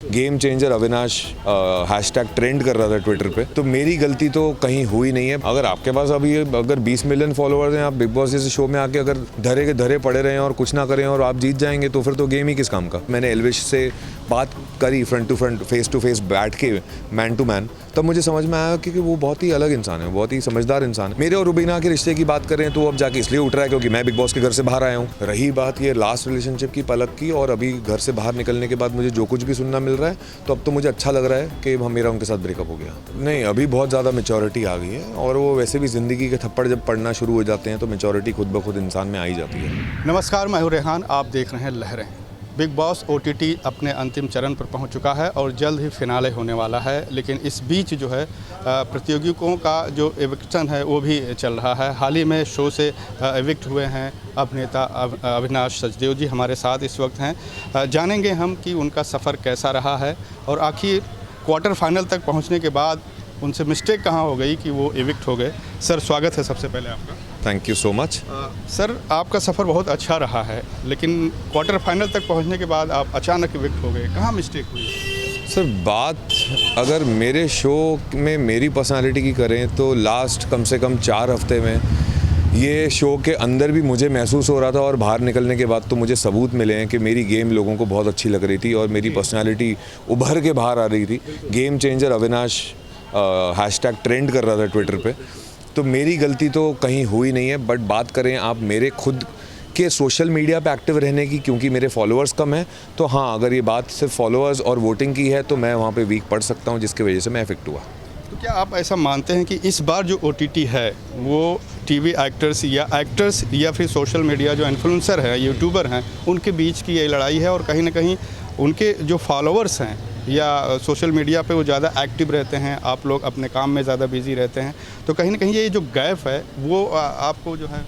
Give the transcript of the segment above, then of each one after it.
Game changer Avinash hashtag trend कर रहा था ट्विटर पे, तो मेरी गलती तो कहीं हुई नहीं है। अगर आपके पास अभी अगर 20 मिलियन फॉलोअर्स हैं, आप बिग बॉस जैसे शो में आके अगर धरे के धरे पड़े रहें और कुछ ना करें और आप जीत जाएंगे, तो फिर तो गेम ही किस काम का। मैंने एल्विश से बात करी फ्रंट टू फेस बैठ के, मैन टू मैन, तब मुझे समझ में आया कि वो बहुत ही अलग इंसान है, बहुत ही समझदार इंसान है। मेरे और रुबीना के रिश्ते की बात करें तो अब जाके इसलिए उठ रहा है क्योंकि मैं बिग बॉस के घर से बाहर आया हूँ। रही बात ये लास्ट रिलेशनशिप की पलक की, और अभी घर से बाहर निकलने के बाद मुझे जो कुछ भी सुनना मिल रहा है, तो अब तो मुझे अच्छा लग रहा है कि मेरा उनके साथ ब्रेकअप हो गया। नहीं, अभी बहुत ज़्यादा मैच्योरिटी आ गई है, और वो वैसे भी ज़िंदगी के थप्पड़ जब पड़ना शुरू हो जाते हैं तो मैच्योरिटी खुद ब खुद इंसान में आ ही जाती है। नमस्कार, मैं हूं रेहान, आप देख रहे हैं लहरें। बिग बॉस OTT अपने अंतिम चरण पर पहुंच चुका है और जल्द ही फिनाले होने वाला है, लेकिन इस बीच जो है प्रतियोगियों का जो एविक्शन है वो भी चल रहा है। हाल ही में शो से एविक्ट हुए हैं अभिनेता अविनाश सचदेव जी हमारे साथ इस वक्त हैं। जानेंगे हम कि उनका सफ़र कैसा रहा है और आखिर क्वार्टर फाइनल तक पहुँचने के बाद उनसे मिस्टेक कहाँ हो गई कि वो एविक्ट हो गए। सर, स्वागत है सबसे पहले आपका। Thank you so much. Sir, आपका सफ़र बहुत अच्छा रहा है, लेकिन क्वार्टर फाइनल तक पहुंचने के बाद आप अचानक एविक्ट हो गए, कहाँ मिस्टेक हुई? सर, बात अगर मेरे शो में मेरी पर्सनालिटी की करें तो लास्ट कम से कम 4 हफ्ते में ये शो के अंदर भी मुझे महसूस हो रहा था, और बाहर निकलने के बाद तो मुझे सबूत मिले हैं कि मेरी गेम लोगों को बहुत अच्छी लग रही थी और मेरी पर्सनालिटी उभर के बाहर आ रही थी। Game changer Avinash hashtag trend कर रहा था ट्विटर पे, तो मेरी गलती तो कहीं हुई नहीं है। बट बात करें आप मेरे खुद के सोशल मीडिया पे एक्टिव रहने की, क्योंकि मेरे फॉलोअर्स कम हैं, तो हाँ, अगर ये बात सिर्फ फॉलोअर्स और वोटिंग की है तो मैं वहाँ पे वीक पड़ सकता हूँ, जिसकी वजह से मैं इफेक्ट हुआ। तो क्या आप ऐसा मानते हैं कि इस बार जो OTT है वो टीवी एक्टर्स या फिर सोशल मीडिया जो इन्फ्लुएंसर है, यूट्यूबर हैं, उनके बीच की ये लड़ाई है, और कहीं ना कहीं उनके जो फॉलोअर्स हैं या सोशल मीडिया पे वो ज़्यादा एक्टिव रहते हैं, आप लोग अपने काम में ज़्यादा बिजी रहते हैं, तो कहीं ना कहीं ये जो गैप है वो आपको जो है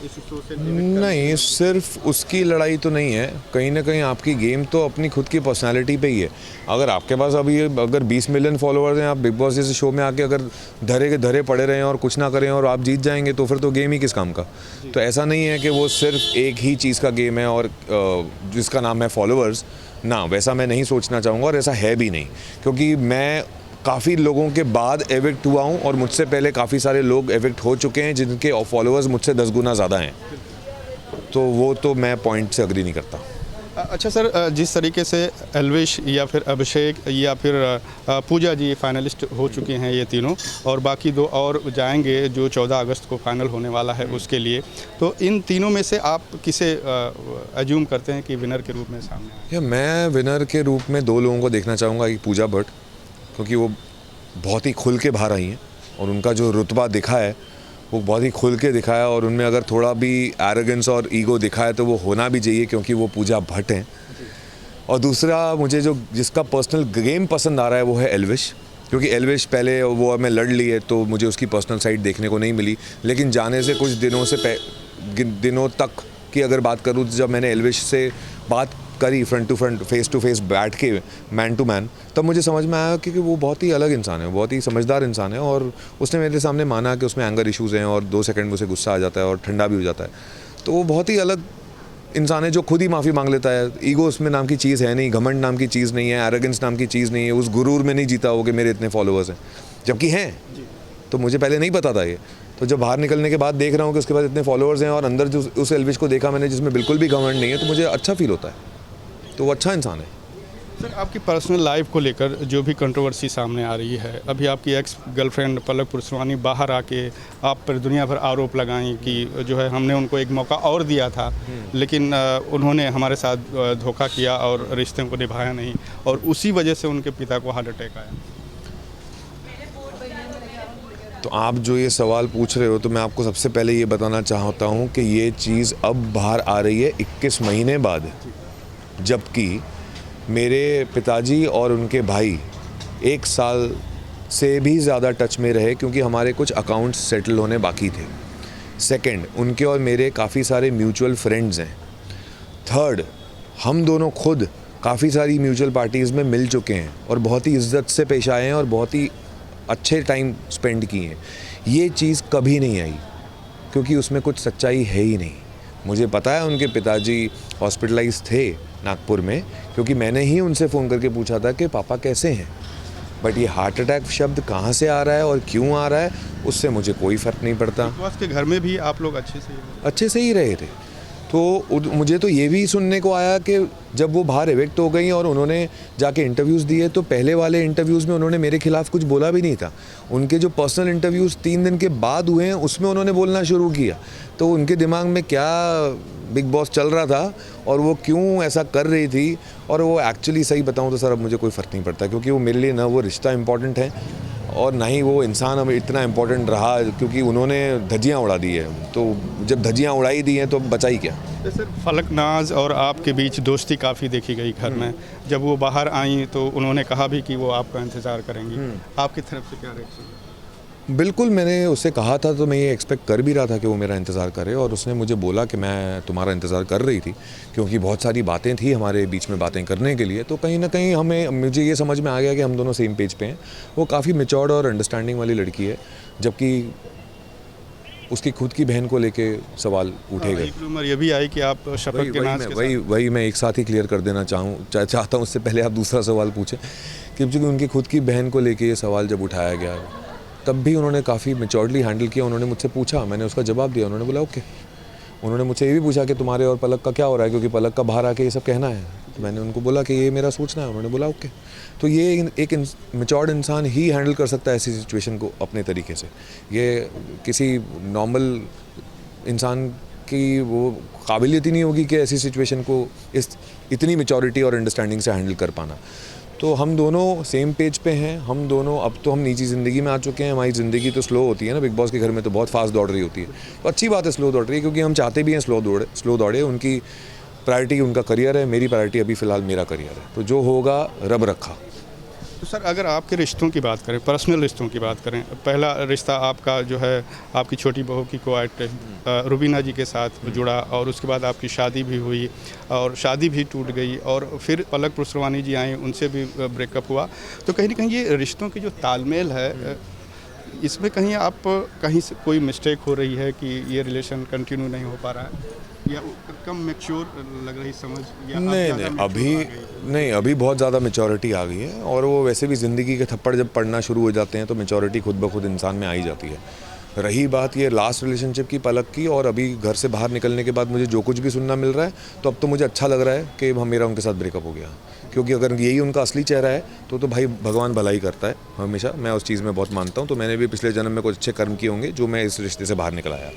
इस शो से नहीं, सिर्फ उसकी लड़ाई तो नहीं है, कहीं ना कहीं आपकी गेम तो अपनी खुद की पर्सनालिटी पे ही है। अगर आपके पास अभी अगर 20 मिलियन फॉलोअर्स हैं, आप बिग बॉस जैसे शो में आके अगर धरे के धरे पड़े रहें और कुछ ना करें और आप जीत जाएंगे, तो फिर तो गेम ही किस काम का। तो ऐसा नहीं है कि वो सिर्फ एक ही चीज़ का गेम है और जिसका नाम है फॉलोअर्स ना, वैसा मैं नहीं सोचना चाहूँगा, और ऐसा है भी नहीं, क्योंकि मैं काफ़ी लोगों के बाद एविक्ट हुआ हूँ और मुझसे पहले काफ़ी सारे लोग एविक्ट हो चुके हैं जिनके फॉलोअर्स मुझसे 10 गुना ज़्यादा हैं, तो वो तो मैं पॉइंट से अग्री नहीं करता। अच्छा सर, जिस तरीके से एल्विश या फिर अभिषेक या फिर पूजा जी फाइनलिस्ट हो चुके हैं ये तीनों, और बाकी 2 और जाएंगे जो 14 अगस्त को फाइनल होने वाला है उसके लिए, तो इन तीनों में से आप किसे अज्यूम करते हैं कि विनर के रूप में सामने आए? मैं विनर के रूप में 2 लोगों को देखना चाहूँगा। एक पूजा भट्ट, क्योंकि वो बहुत ही खुल के बाहर आई हैं और उनका जो रुतबा दिखा है वो बहुत ही खुल के दिखाया, और उनमें अगर थोड़ा भी एरोगेंस और ईगो दिखा है तो वो होना भी चाहिए, क्योंकि वो पूजा भट्ट हैं। और दूसरा, मुझे जिसका पर्सनल गेम पसंद आ रहा है वो है एल्विश, क्योंकि एल्विश पहले वो हमें लड़ ली है तो मुझे उसकी पर्सनल साइड देखने को नहीं मिली, लेकिन जाने से कुछ दिनों तक की अगर बात करूँ, तो जब मैंने एल्विश से बात करी फ्रंट टू फेस बैठ के, मैन टू मैन, तब मुझे समझ में आया कि वो बहुत ही अलग इंसान है, बहुत ही समझदार इंसान है, और उसने मेरे सामने माना कि उसमें एंगर इश्यूज़ हैं और 2 सेकंड में उसे गुस्सा आ जाता है और ठंडा भी हो जाता है। तो वो बहुत ही अलग इंसान है जो खुद ही माफ़ी मांग लेता है। ईगो उसमें नाम की चीज़ है नहीं, घमंड नाम की चीज़ नहीं है, एरोगेंस नाम की चीज़ नहीं है, उस गुरूर में नहीं जीता हो कि मेरे इतने फॉलोअर्स हैं, जबकि हैं। तो मुझे पहले नहीं पता था ये, तो जब बाहर निकलने के बाद देख रहा हूँ कि उसके पास इतने फॉलोअर्स हैं, और अंदर जो उस एल्विश को देखा मैंने जिसमें बिल्कुल भी घमंड नहीं है, तो मुझे अच्छा फील होता है। तो वो अच्छा इंसान है। सर, आपकी पर्सनल लाइफ को लेकर जो भी कंट्रोवर्सी सामने आ रही है, अभी आपकी एक्स गर्लफ्रेंड पलक पुरसवानी बाहर आके आप पर दुनिया भर आरोप लगाई कि जो है हमने उनको एक मौका और दिया था, लेकिन उन्होंने हमारे साथ धोखा किया और रिश्ते को निभाया नहीं, और उसी वजह से उनके पिता को हार्ट अटैक आया। तो आप जो ये सवाल पूछ रहे हो, तो मैं आपको सबसे पहले ये बताना चाहता हूँ कि ये चीज़ अब बाहर आ रही है 21 महीने बाद, जबकि मेरे पिताजी और उनके भाई 1 साल से भी ज़्यादा टच में रहे, क्योंकि हमारे कुछ अकाउंट्स सेटल होने बाकी थे। सेकंड, उनके और मेरे काफ़ी सारे म्यूचुअल फ्रेंड्स हैं। थर्ड, हम दोनों खुद काफ़ी सारी म्यूचुअल पार्टीज़ में मिल चुके हैं और बहुत ही इज्जत से पेश आए हैं और बहुत ही अच्छे टाइम स्पेंड किए हैं। ये चीज़ कभी नहीं आई, क्योंकि उसमें कुछ सच्चाई है ही नहीं। मुझे पता है उनके पिताजी हॉस्पिटलाइज थे, नागपुर में, क्योंकि मैंने ही उनसे फ़ोन करके पूछा था कि पापा कैसे हैं। बट ये हार्ट अटैक शब्द कहाँ से आ रहा है और क्यों आ रहा है, उससे मुझे कोई फ़र्क नहीं पड़ता। बिग बॉस के घर में भी आप लोग अच्छे से ही रहे थे। तो मुझे तो ये भी सुनने को आया कि जब वो बाहर इवेक्ट हो गई और उन्होंने जाके इंटरव्यूज़ दिए, तो पहले वाले इंटरव्यूज़ में उन्होंने मेरे खिलाफ़ कुछ बोला भी नहीं था। उनके जो पर्सनल इंटरव्यूज़ 3 दिन के बाद हुए हैं, उसमें उन्होंने बोलना शुरू किया। तो उनके दिमाग में क्या बिग बॉस चल रहा था और वो क्यों ऐसा कर रही थी, और वो एक्चुअली सही बताऊँ तो सर अब मुझे कोई फ़र्क नहीं पड़ता, क्योंकि वो मेरे लिए ना वो रिश्ता इम्पॉर्टेंट है और ना ही वो इंसान अब इतना इम्पोर्टेंट रहा, क्योंकि उन्होंने धज्जियाँ उड़ा दी है। तो जब धज्जियाँ उड़ाई दी हैं तो बचा ही क्या। सर फलकनाज और आपके बीच दोस्ती काफ़ी देखी गई घर में। जब वो बाहर आई तो उन्होंने कहा भी कि वो आपका इंतज़ार करेंगी, आपकी तरफ से क्या रिएक्शन? बिल्कुल, मैंने उससे कहा था, तो मैं ये एक्सपेक्ट कर भी रहा था कि वो मेरा इंतज़ार करे, और उसने मुझे बोला कि मैं तुम्हारा इंतज़ार कर रही थी, क्योंकि बहुत सारी बातें थी हमारे बीच में बातें करने के लिए। तो कहीं ना कहीं मुझे ये समझ में आ गया कि हम दोनों सेम पेज पे हैं। वो काफ़ी मैच्योर्ड और अंडरस्टैंडिंग वाली लड़की है, जबकि उसकी खुद की बहन को लेके सवाल उठे गए। एक रूमर ये भी आई कि आप शपथ के नाच के वही मैं एक साथ ही क्लियर कर देना चाहता हूँ। उससे पहले आप दूसरा सवाल पूछें, क्योंकि उनकी खुद की बहन को लेके ये सवाल जब उठाया गया, तब भी उन्होंने काफ़ी मैच्योर्डली हैंडल किया। उन्होंने मुझसे पूछा, मैंने उसका जवाब दिया, उन्होंने बोला ओके। उन्होंने मुझसे ये भी पूछा कि तुम्हारे और पलक का क्या हो रहा है, क्योंकि पलक का बाहर आके ये सब कहना है। तो मैंने उनको बोला कि ये मेरा सोचना है, उन्होंने बोला ओके। तो ये एक मैच्योर्ड इंसान ही हैंडल कर सकता है ऐसी सिचुएशन को अपने तरीके से। ये किसी नॉर्मल इंसान की वो काबिलियत ही नहीं होगी कि ऐसी सिचुएशन को इतनी मैच्योरिटी और अंडरस्टैंडिंग से हैंडल कर पाना। तो हम दोनों सेम पेज पे हैं। हम दोनों अब तो हम निजी ज़िंदगी में आ चुके हैं। हमारी ज़िंदगी तो स्लो होती है ना, बिग बॉस के घर में तो बहुत फास्ट दौड़ रही होती है। तो अच्छी बात है स्लो दौड़ रही है, क्योंकि हम चाहते भी हैं स्लो दौड़े। उनकी प्रायोरिटी उनका करियर है, मेरी प्रायोरिटी अभी फ़िलहाल मेरा करियर है। तो जो होगा रब रखा। तो सर अगर आपके रिश्तों की बात करें, पर्सनल रिश्तों की बात करें, पहला रिश्ता आपका जो है आपकी छोटी बहू की को-एक्टर रुबीना जी के साथ जुड़ा, और उसके बाद आपकी शादी भी हुई और शादी भी टूट गई, और फिर पलक पुरसवानी जी आई, उनसे भी ब्रेकअप हुआ। तो कहीं ना कहीं ये रिश्तों की जो तालमेल है, इसमें कहीं से कोई मिस्टेक हो रही है कि ये रिलेशन कंटिन्यू नहीं हो पा रहा है, या कम मैच्योर लग रही समझ, या नहीं, अभी बहुत ज़्यादा मैच्योरिटी आ गई है। और वो वैसे भी ज़िंदगी के थप्पड़ जब पड़ना शुरू हो जाते हैं तो मैच्योरिटी खुद ब खुद इंसान में आ ही जाती है। रही बात ये लास्ट रिलेशनशिप की पलक की, और अभी घर से बाहर निकलने के बाद मुझे जो कुछ भी सुनना मिल रहा है, तो अब तो मुझे अच्छा लग रहा है कि मेरा उनके साथ ब्रेकअप हो गया। क्योंकि अगर यही उनका असली चेहरा है तो भाई भगवान भलाई करता है हमेशा। मैं उस चीज़ में बहुत मानता हूँ। तो मैंने भी पिछले जन्म में कुछ अच्छे कर्म किए होंगे जो मैं इस रिश्ते से बाहर निकल आया।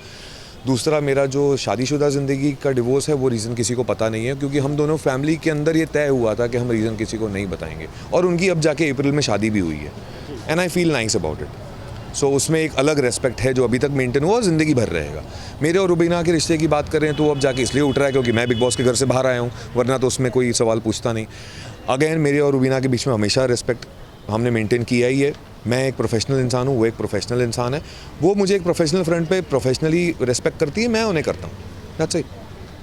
दूसरा, मेरा जो शादीशुदा ज़िंदगी का डिवोर्स है, वो रीज़न किसी को पता नहीं है, क्योंकि हम दोनों फैमिली के अंदर ये तय हुआ था कि हम रीज़न किसी को नहीं बताएंगे। और उनकी अब जाके अप्रैल में शादी भी हुई है, and I feel nice about it. So उसमें एक अलग रेस्पेक्ट है जो अभी तक मेंटेन हुआ और ज़िंदगी भर रहेगा। मेरे और रुबीना के रिश्ते की बात करें तो अब जाके इसलिए उठ रहा है क्योंकि मैं बिग बॉस के घर से बाहर आया हूँ, वरना तो उसमें कोई सवाल पूछता नहीं। अगेन, मेरे और रुबीना के बीच में हमेशा रिस्पेक्ट हमने मेंटेन किया ही है। मैं एक प्रोफेशनल इंसान हूँ, वो एक प्रोफेशनल इंसान है। वो मुझे एक प्रोफेशनल फ्रंट पे प्रोफेशनली रिस्पेक्ट करती है, मैं उन्हें करता हूँ। That's it.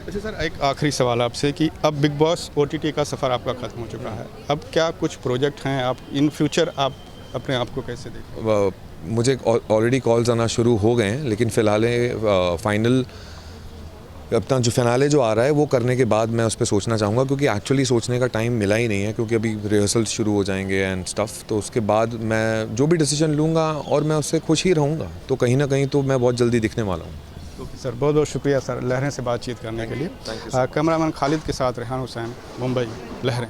अच्छा सर, एक आखिरी सवाल आपसे कि अब बिग बॉस OTT का सफ़र आपका ख़त्म हो चुका है, अब क्या कुछ प्रोजेक्ट हैं, आप इन फ्यूचर आप अपने आप को कैसे देखते? मुझे ऑलरेडी कॉल्स आना शुरू हो गए हैं, लेकिन फ़िलहाल फाइनल अपना जो फिनाले जो आ रहा है वो करने के बाद मैं उस पर सोचना चाहूँगा, क्योंकि एक्चुअली सोचने का टाइम मिला ही नहीं है, क्योंकि अभी रिहर्सल्स शुरू हो जाएंगे एंड स्टफ़। तो उसके बाद मैं जो भी डिसीजन लूँगा और मैं उससे खुश ही रहूँगा, तो कहीं ना कहीं तो मैं बहुत जल्दी दिखने वाला हूँ। ओके सर, बहुत बहुत शुक्रिया सर लहरें से बातचीत करने के लिए। कैमरामैन खालिद के साथ रेहान हुसैन, मुंबई, लहरें।